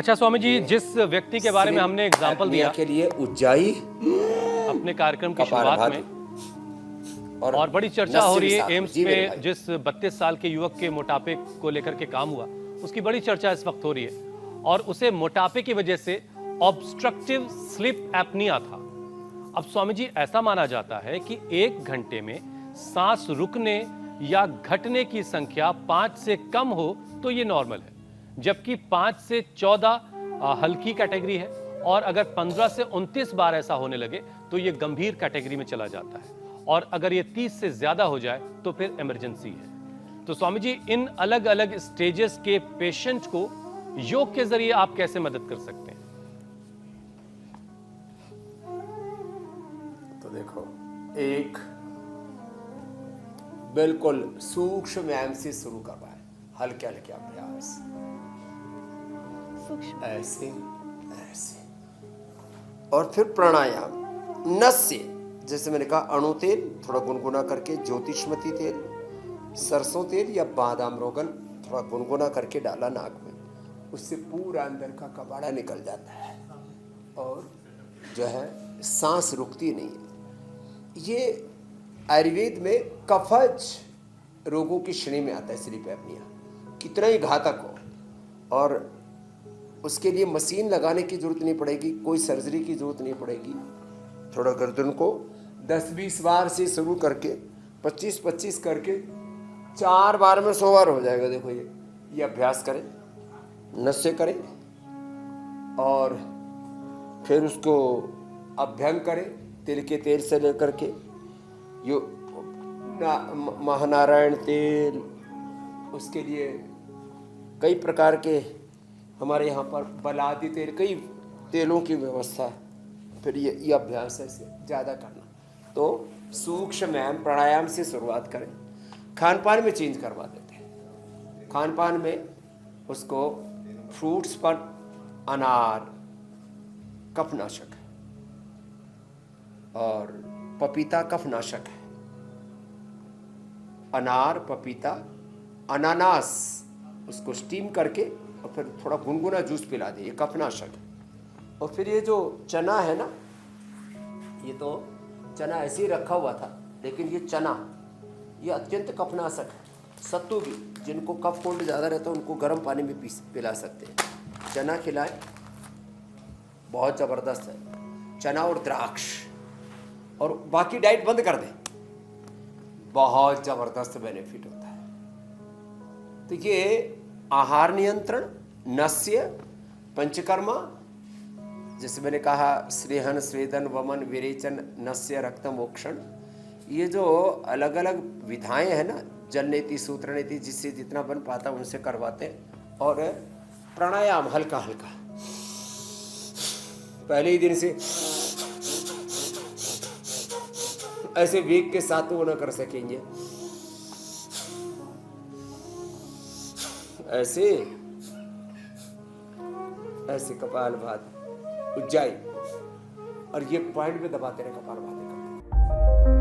अच्छा स्वामी जी, जिस व्यक्ति के बारे में हमने एग्जाम्पल दिया के लिए उज्जाई अपने कार्यक्रम की शुरुआत में, और बड़ी चर्चा हो रही है एम्स में जिस 32 साल के युवक के मोटापे को लेकर के काम हुआ, उसकी बड़ी चर्चा इस वक्त हो रही है, और उसे मोटापे की वजह से ऑब्स्ट्रक्टिव स्लीप एपनिया था। अब स्वामी जी, ऐसा माना जाता है कि 1 घंटे में सांस रुकने या घटने की संख्या 5 से कम हो तो ये नॉर्मल है, जबकि 5 से 14 हल्की कैटेगरी है, और अगर 15 से 29 बार ऐसा होने लगे तो ये गंभीर कैटेगरी में चला जाता है, और अगर ये 30 से ज्यादा हो जाए तो फिर इमरजेंसी है। तो स्वामी जी, इन अलग अलग स्टेजेस के पेशेंट को योग के जरिए आप कैसे मदद कर सकते हैं? तो देखो, एक बिल्कुल सूक्ष्म व्यायाम से शुरू करवाए, हल्के हल्के अभ्यास, ऐसे ऐसे, और फिर प्राणायाम नस से, जैसे मैंने कहा अणु तेल थोड़ा गुनगुना करके, ज्योतिषमती तेल, सरसों तेल या बादाम रोगन थोड़ा गुनगुना करके डाला नाक में, उससे पूरा अंदर का कबाड़ा निकल जाता है और जो है सांस रुकती नहीं है। ये आयुर्वेद में कफज रोगों की श्रेणी में आता है स्लीप एपनिया, कितना ही घातक हो, और उसके लिए मशीन लगाने की जरूरत नहीं पड़ेगी, कोई सर्जरी की जरूरत नहीं पड़ेगी। थोड़ा गर्दन को 10-20 बार से शुरू करके 25-25 करके 4 बार में 100 बार हो जाएगा। देखो ये अभ्यास करें, नस से करें, और फिर उसको अभ्यंग करें तिल के तेल से लेकर के, यो महानारायण तेल, उसके लिए कई प्रकार के हमारे यहाँ पर बलादी तेल, कई तेलों की व्यवस्था है। फिर ये अभ्यास ऐसे ज़्यादा करना। तो सूक्ष्म व्यायाम प्राणायाम से शुरुआत करें, खान पान में चेंज करवा देते हैं। खान पान में उसको फ्रूट्स पर अनार कफनाशक है, और पपीता कफनाशक है। अनार, पपीता, अनानास, उसको स्टीम करके और फिर थोड़ा गुनगुना जूस पिला दे, ये कफनाशक है। और फिर ये जो चना है ना, ये तो चना ऐसे ही रखा हुआ था, लेकिन ये चना ये अत्यंत कफनाशक है। सत्तू भी, जिनको कफ कोल्ड ज़्यादा रहता है उनको गर्म पानी में पिला सकते हैं। चना खिलाएं, बहुत ज़बरदस्त है। चना और द्राक्ष, और बाकी डाइट बंद कर दें, बहुत ज़बरदस्त बेनिफिट होता है। तो ये आहार नियंत्रण, नस्य, पंचकर्मा, जैसे मैंने कहा स्नेहन, स्वेदन, वमन, विरेचन, नस्य, रक्त मोक्षण, ये जो अलग अलग विधाएं हैं ना, जल नीति, सूत्र नीति, जिससे जितना बन पाता उनसे करवाते हैं। और प्राणायाम हल्का हल्का, पहले ही दिन से ऐसे वेग के साथ तो वो ना कर सकेंगे, ऐसे ऐसे कपालभाति, उज्जाई, और ये पॉइंट पे दबाते रहे कपालभाति करते।